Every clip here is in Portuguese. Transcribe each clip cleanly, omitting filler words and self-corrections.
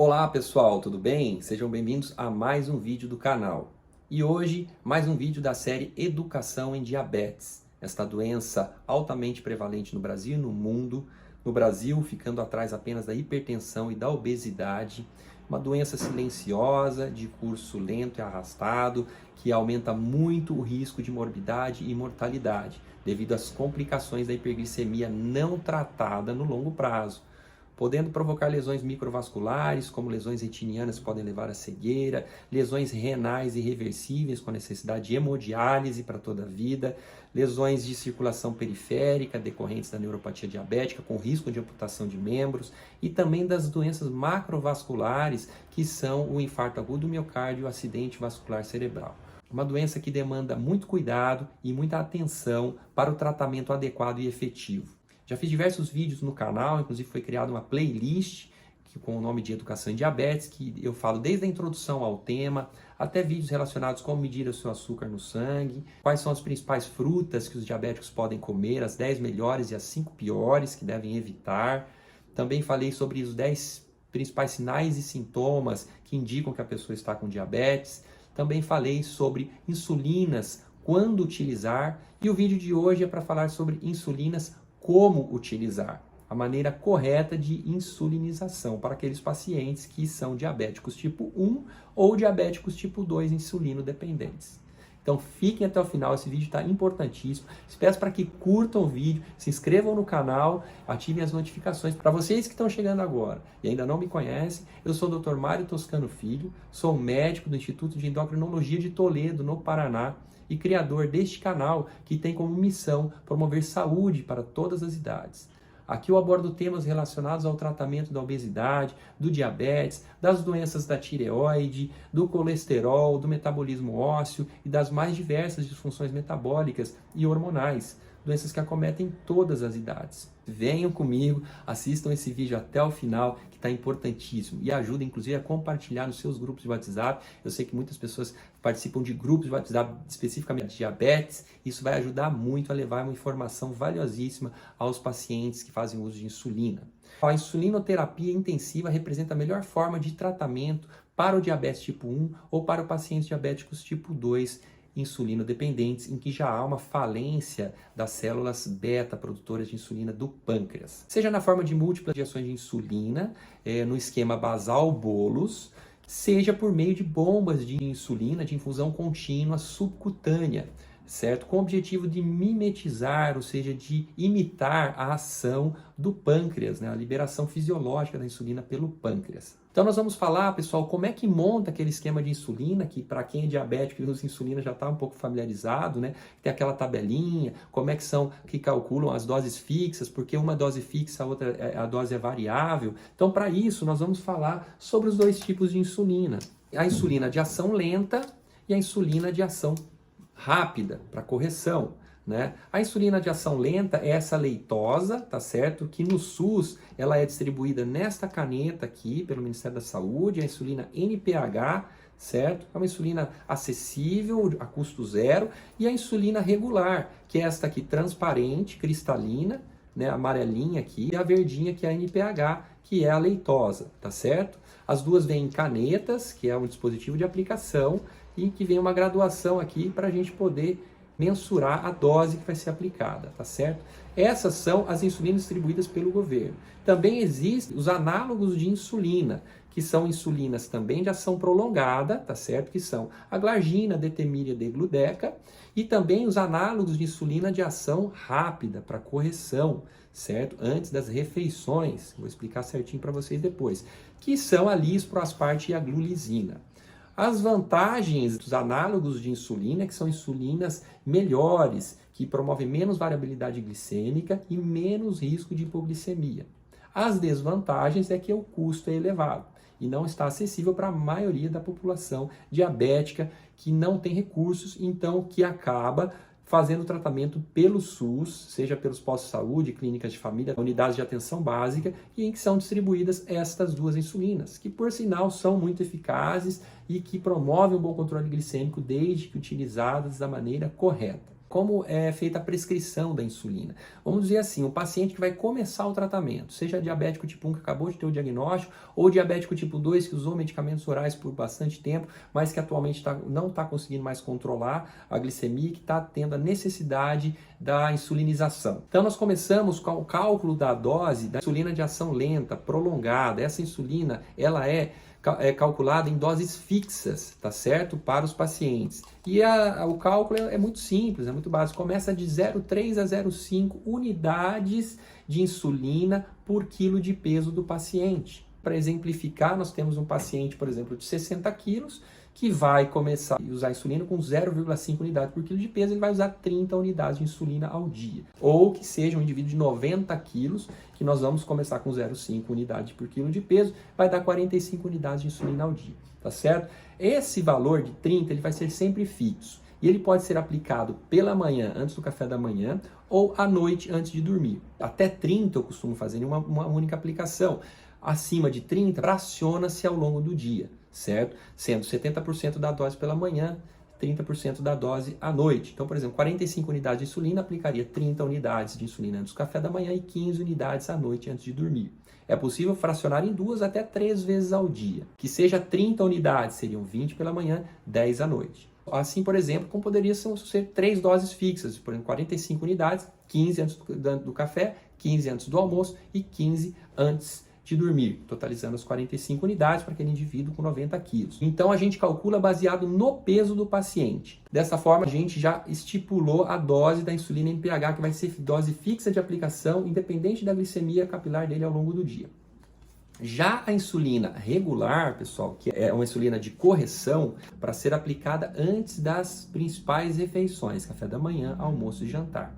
Olá pessoal, tudo bem? Sejam bem-vindos a mais um vídeo do canal. E hoje, mais um vídeo da série Educação em Diabetes. Esta doença altamente prevalente no Brasil e no mundo. No Brasil, ficando atrás apenas da hipertensão e da obesidade. Uma doença silenciosa, de curso lento e arrastado, que aumenta muito o risco de morbidade e mortalidade, devido às complicações da hiperglicemia não tratada no longo prazo, podendo provocar lesões microvasculares, como lesões retinianas que podem levar à cegueira, lesões renais irreversíveis com necessidade de hemodiálise para toda a vida, lesões de circulação periférica decorrentes da neuropatia diabética, com risco de amputação de membros, e também das doenças macrovasculares, que são o infarto agudo do miocárdio e o acidente vascular cerebral. Uma doença que demanda muito cuidado e muita atenção para o tratamento adequado e efetivo. Já fiz diversos vídeos no canal, inclusive foi criada uma playlist com o nome de Educação em Diabetes, que eu falo desde a introdução ao tema, até vídeos relacionados com como medir o seu açúcar no sangue, quais são as principais frutas que os diabéticos podem comer, as 10 melhores e as 5 piores que devem evitar. Também falei sobre os 10 principais sinais e sintomas que indicam que a pessoa está com diabetes. Também falei sobre insulinas, quando utilizar, e o vídeo de hoje é para falar sobre insulinas, como utilizar, a maneira correta de insulinização para aqueles pacientes que são diabéticos tipo 1 ou diabéticos tipo 2 insulino dependentes. Então fiquem até o final, esse vídeo está importantíssimo. Peço para que curtam o vídeo, se inscrevam no canal, ativem as notificações. Para vocês que estão chegando agora e ainda não me conhecem, eu sou o Dr. Mário Toscano Filho, sou médico do Instituto de Endocrinologia de Toledo, no Paraná, e criador deste canal que tem como missão promover saúde para todas as idades. Aqui eu abordo temas relacionados ao tratamento da obesidade, do diabetes, das doenças da tireoide, do colesterol, do metabolismo ósseo e das mais diversas disfunções metabólicas e hormonais, doenças que acometem todas as idades. Venham comigo, assistam esse vídeo até o final, que está importantíssimo, e ajuda inclusive a compartilhar nos seus grupos de WhatsApp. Eu sei que muitas pessoas participam de grupos de WhatsApp especificamente de diabetes. Isso vai ajudar muito a levar uma informação valiosíssima aos pacientes que fazem uso de insulina. A insulinoterapia intensiva representa a melhor forma de tratamento para o diabetes tipo 1 ou para pacientes diabéticos tipo 2 insulino-dependentes, em que já há uma falência das células beta produtoras de insulina do pâncreas. Seja na forma de múltiplas injeções de insulina, no esquema basal bolos, seja por meio de bombas de insulina de infusão contínua subcutânea, certo? Com o objetivo de mimetizar, ou seja, de imitar a ação do pâncreas, né? A liberação fisiológica da insulina pelo pâncreas. Então nós vamos falar, pessoal, como é que monta aquele esquema de insulina, que para quem é diabético e usa insulina já está um pouco familiarizado, né? Tem aquela tabelinha, como é que são, que calculam as doses fixas, porque uma dose fixa, a dose é variável. Então para isso nós vamos falar sobre os dois tipos de insulina. A insulina de ação lenta e a insulina de ação rápida, para correção, né? A insulina de ação lenta é essa leitosa, tá certo? Que no SUS ela é distribuída nesta caneta aqui pelo Ministério da Saúde, a insulina NPH, certo? É uma insulina acessível, a custo zero, e a insulina regular, que é esta aqui transparente, cristalina, né? A amarelinha aqui, e a verdinha que é a NPH, que é a leitosa, tá certo? As duas vêm em canetas, que é um dispositivo de aplicação, e que vem uma graduação aqui para a gente poder mensurar a dose que vai ser aplicada, tá certo? Essas são as insulinas distribuídas pelo governo. Também existem os análogos de insulina, que são insulinas também de ação prolongada, tá certo? Que são a glargina, detemíria, degludeca, e também os análogos de insulina de ação rápida para correção, certo? Antes das refeições, vou explicar certinho para vocês depois, que são a lisproasparte e a glulizina. As vantagens dos análogos de insulina, que são insulinas melhores, que promovem menos variabilidade glicêmica e menos risco de hipoglicemia. As desvantagens é que o custo é elevado e não está acessível para a maioria da população diabética que não tem recursos, então que acaba fazendo tratamento pelo SUS, seja pelos postos de saúde, clínicas de família, unidades de atenção básica, e em que são distribuídas estas duas insulinas, que por sinal são muito eficazes e que promovem um bom controle glicêmico desde que utilizadas da maneira correta. como é feita a prescrição da insulina. Vamos dizer assim, o paciente que vai começar o tratamento, seja diabético tipo 1 que acabou de ter o diagnóstico, ou diabético tipo 2 que usou medicamentos orais por bastante tempo, mas que atualmente não está conseguindo mais controlar a glicemia, que está tendo a necessidade da insulinização. Então nós começamos com o cálculo da dose da insulina de ação lenta, prolongada. Essa insulina, ela é calculada em doses fixas, tá certo? Para os pacientes. E o cálculo é muito simples, é muito básico. Começa de 0,3 a 0,5 unidades de insulina por quilo de peso do paciente. Para exemplificar, nós temos um paciente, por exemplo, de 60 quilos, que vai começar a usar insulina com 0,5 unidades por quilo de peso, ele vai usar 30 unidades de insulina ao dia. Ou que seja um indivíduo de 90 quilos, que nós vamos começar com 0,5 unidades por quilo de peso, vai dar 45 unidades de insulina ao dia, tá certo? Esse valor de 30, ele vai ser sempre fixo. E ele pode ser aplicado pela manhã, antes do café da manhã, ou à noite, antes de dormir. Até 30 eu costumo fazer em uma única aplicação. Acima de 30, fraciona-se ao longo do dia, certo? Sendo 70% da dose pela manhã, 30% da dose à noite. Então, por exemplo, 45 unidades de insulina, aplicaria 30 unidades de insulina antes do café da manhã e 15 unidades à noite antes de dormir. É possível fracionar em 2 até 3 vezes ao dia. Que seja 30 unidades, seriam 20 pela manhã, 10 à noite. Assim, por exemplo, como poderia ser 3 doses fixas, por exemplo, 45 unidades, 15 antes do café, 15 antes do almoço e 15 antes de dormir, totalizando as 45 unidades para aquele indivíduo com 90 quilos. Então a gente calcula baseado no peso do paciente. Dessa forma, a gente já estipulou a dose da insulina NPH, que vai ser dose fixa de aplicação, independente da glicemia capilar dele ao longo do dia. Já a insulina regular, pessoal, que é uma insulina de correção, para ser aplicada antes das principais refeições, café da manhã, almoço e jantar.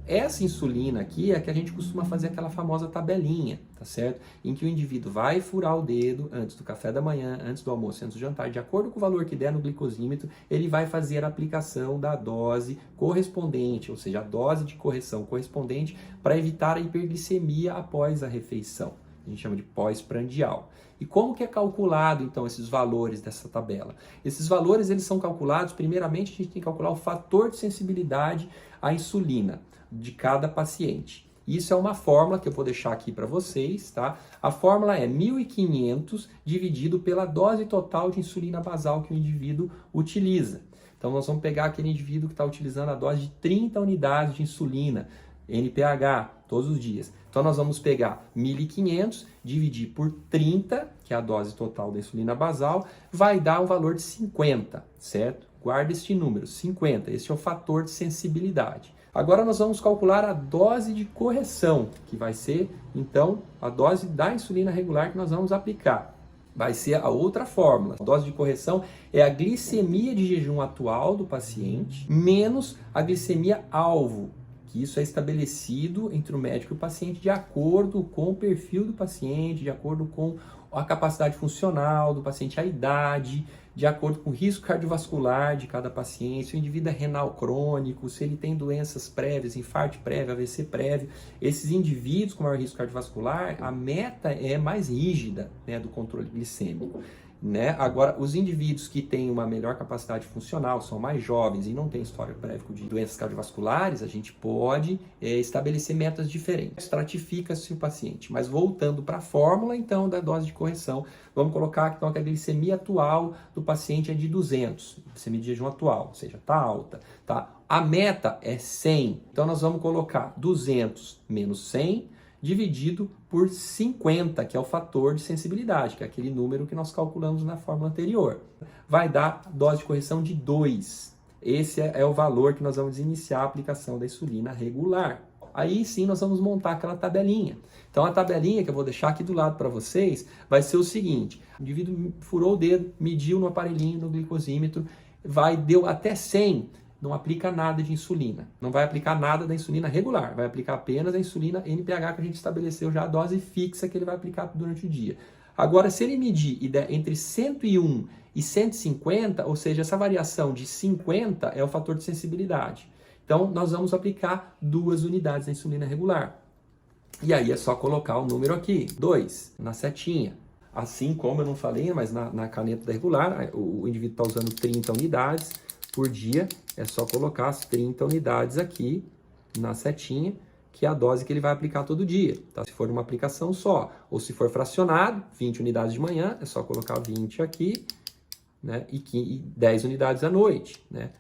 Essa insulina aqui é a que a gente costuma fazer aquela famosa tabelinha, tá certo? Em que o indivíduo vai furar o dedo antes do café da manhã, antes do almoço, antes do jantar, de acordo com o valor que der no glicosímetro, ele vai fazer a aplicação da dose correspondente, ou seja, a dose de correção correspondente para evitar a hiperglicemia após a refeição. A gente chama de pós-prandial. E como que é calculado, então, esses valores dessa tabela? Esses valores, eles são calculados, primeiramente, a gente tem que calcular o fator de sensibilidade à insulina de cada paciente. Isso é uma fórmula que eu vou deixar aqui para vocês, tá? A fórmula é 1.500 dividido pela dose total de insulina basal que o indivíduo utiliza. Então, nós vamos pegar aquele indivíduo que está utilizando a dose de 30 unidades de insulina, NPH, todos os dias. Então, nós vamos pegar 1.500, dividir por 30, que é a dose total da insulina basal, vai dar um valor de 50, certo? Guarda este número, 50. Esse é o fator de sensibilidade. Agora nós vamos calcular a dose de correção, que vai ser, então, a dose da insulina regular que nós vamos aplicar. Vai ser a outra fórmula. A dose de correção é a glicemia de jejum atual do paciente menos a glicemia alvo, que isso é estabelecido entre o médico e o paciente de acordo com o perfil do paciente, de acordo com a capacidade funcional do paciente, a idade, de acordo com o risco cardiovascular de cada paciente, se o indivíduo é renal crônico, se ele tem doenças prévias, infarto prévio, AVC prévio. Esses indivíduos com maior risco cardiovascular, a meta é mais rígida, né, do controle glicêmico. Né? Agora, os indivíduos que têm uma melhor capacidade funcional, são mais jovens e não têm história prévia de doenças cardiovasculares, a gente pode estabelecer metas diferentes. Estratifica-se o paciente. Mas voltando para a fórmula, então, da dose de correção, vamos colocar então, que a glicemia atual do paciente é de 200, glicemia de jejum atual, ou seja, está alta. Tá? A meta é 100, então nós vamos colocar 200 menos 100, dividido por 50, que é o fator de sensibilidade, que é aquele número que nós calculamos na fórmula anterior. Vai dar dose de correção de 2. Esse é o valor que nós vamos iniciar a aplicação da insulina regular. Aí sim nós vamos montar aquela tabelinha. Então a tabelinha que eu vou deixar aqui do lado para vocês vai ser o seguinte: o indivíduo furou o dedo, mediu no aparelhinho, no glicosímetro, deu até 100, não aplica nada de insulina. Não vai aplicar nada da insulina regular, vai aplicar apenas a insulina NPH que a gente estabeleceu já, a dose fixa que ele vai aplicar durante o dia. Agora, se ele medir e der entre 101 e 150, ou seja, essa variação de 50 é o fator de sensibilidade. Então, nós vamos aplicar 2 unidades da insulina regular. E aí é só colocar o número aqui, 2, na setinha. Assim como eu não falei, mas na caneta da regular, o indivíduo está usando 30 unidades, por dia, é só colocar as 30 unidades aqui na setinha, que é a dose que ele vai aplicar todo dia, tá? Se for uma aplicação só, ou se for fracionado, 20 unidades de manhã, é só colocar 20 aqui, né? E 10 unidades à noite, né?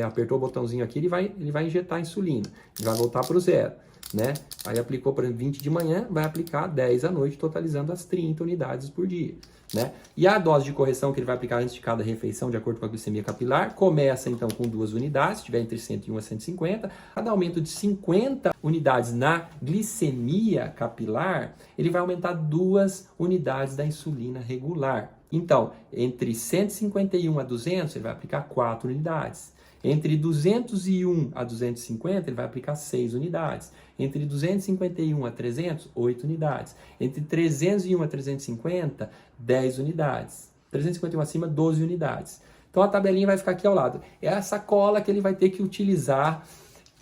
Apertou o botãozinho aqui, ele vai injetar a insulina, ele vai voltar para o zero, né? Aí aplicou, por exemplo, 20 de manhã, vai aplicar 10 à noite, totalizando as 30 unidades por dia, né? E a dose de correção que ele vai aplicar antes de cada refeição, de acordo com a glicemia capilar, começa então com 2 unidades, se tiver entre 101 a 150. Cada aumento de 50 unidades na glicemia capilar, ele vai aumentar 2 unidades da insulina regular. Então, entre 151 a 200, ele vai aplicar 4 unidades. Entre 201 a 250, ele vai aplicar 6 unidades. Entre 251 a 300, 8 unidades. Entre 301 a 350, 10 unidades. 351 acima, 12 unidades. Então a tabelinha vai ficar aqui ao lado. É essa cola que ele vai ter que utilizar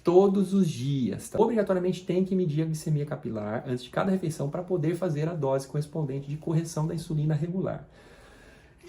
todos os dias. Tá? Obrigatoriamente tem que medir a glicemia capilar antes de cada refeição para poder fazer a dose correspondente de correção da insulina regular.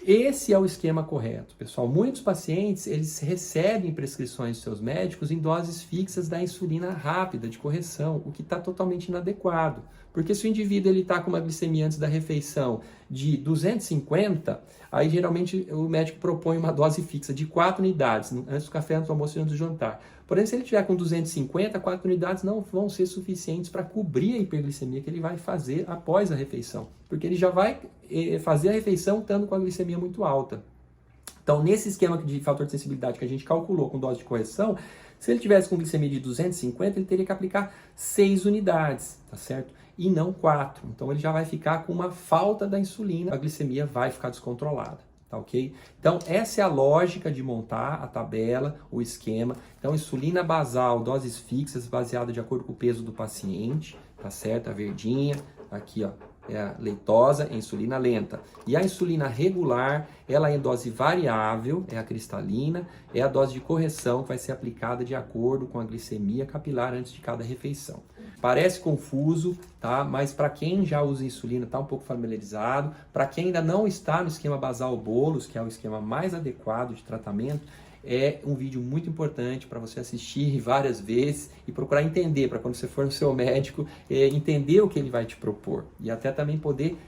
Esse é o esquema correto, pessoal. Muitos pacientes, eles recebem prescrições de seus médicos em doses fixas da insulina rápida de correção, o que está totalmente inadequado. Porque se o indivíduo está com uma glicemia antes da refeição de 250, aí geralmente o médico propõe uma dose fixa de 4 unidades, antes do café, antes do almoço e antes do jantar. Porém, se ele tiver com 250, 4 unidades não vão ser suficientes para cobrir a hiperglicemia que ele vai fazer após a refeição. Porque ele já vai fazer a refeição estando com a glicemia muito alta. Então, nesse esquema de fator de sensibilidade que a gente calculou com dose de correção, se ele tivesse com glicemia de 250, ele teria que aplicar 6 unidades, tá certo? E não 4. Então, ele já vai ficar com uma falta da insulina, a glicemia vai ficar descontrolada. Tá, ok? Então, essa é a lógica de montar a tabela, o esquema. Então, insulina basal, doses fixas, baseada de acordo com o peso do paciente, tá certo? A verdinha, aqui, ó, é a leitosa, a insulina lenta. E a insulina regular, ela é em dose variável, é a cristalina, é a dose de correção que vai ser aplicada de acordo com a glicemia capilar antes de cada refeição. Parece confuso, tá? Mas para quem já usa insulina, está um pouco familiarizado. Para quem ainda não está no esquema basal bolos, que é o esquema mais adequado de tratamento, é um vídeo muito importante para você assistir várias vezes e procurar entender, para quando você for no seu médico, entender o que ele vai te propor. E até também poder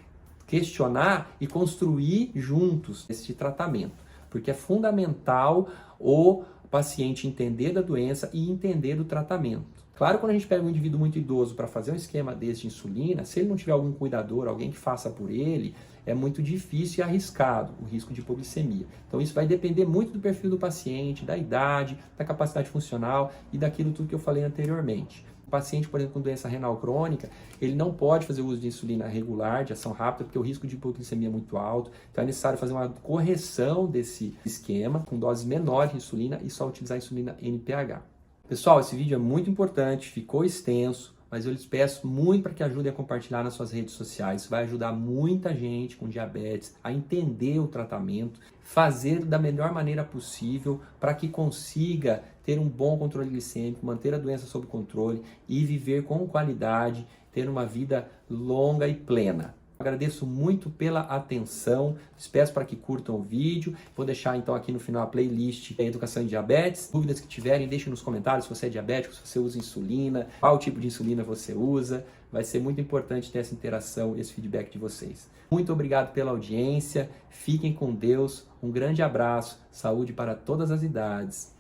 questionar e construir juntos esse tratamento. Porque é fundamental o paciente entender da doença e entender do tratamento. Claro, quando a gente pega um indivíduo muito idoso para fazer um esquema desse de insulina, se ele não tiver algum cuidador, alguém que faça por ele, é muito difícil e arriscado o risco de hipoglicemia. Então isso vai depender muito do perfil do paciente, da idade, da capacidade funcional e daquilo tudo que eu falei anteriormente. O paciente, por exemplo, com doença renal crônica, ele não pode fazer uso de insulina regular, de ação rápida, porque o risco de hipoglicemia é muito alto. Então é necessário fazer uma correção desse esquema com doses menores de insulina e só utilizar a insulina NPH. Pessoal, esse vídeo é muito importante, ficou extenso, mas eu lhes peço muito para que ajudem a compartilhar nas suas redes sociais. Isso vai ajudar muita gente com diabetes a entender o tratamento, fazer da melhor maneira possível para que consiga ter um bom controle glicêmico, manter a doença sob controle e viver com qualidade, ter uma vida longa e plena. Agradeço muito pela atenção, peço para que curtam o vídeo. Vou deixar então aqui no final a playlist da Educação em Diabetes. Dúvidas que tiverem, deixem nos comentários se você é diabético, se você usa insulina, qual tipo de insulina você usa. Vai ser muito importante ter essa interação, esse feedback de vocês. Muito obrigado pela audiência, fiquem com Deus, um grande abraço, saúde para todas as idades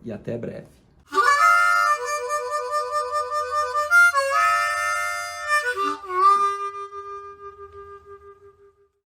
e até breve.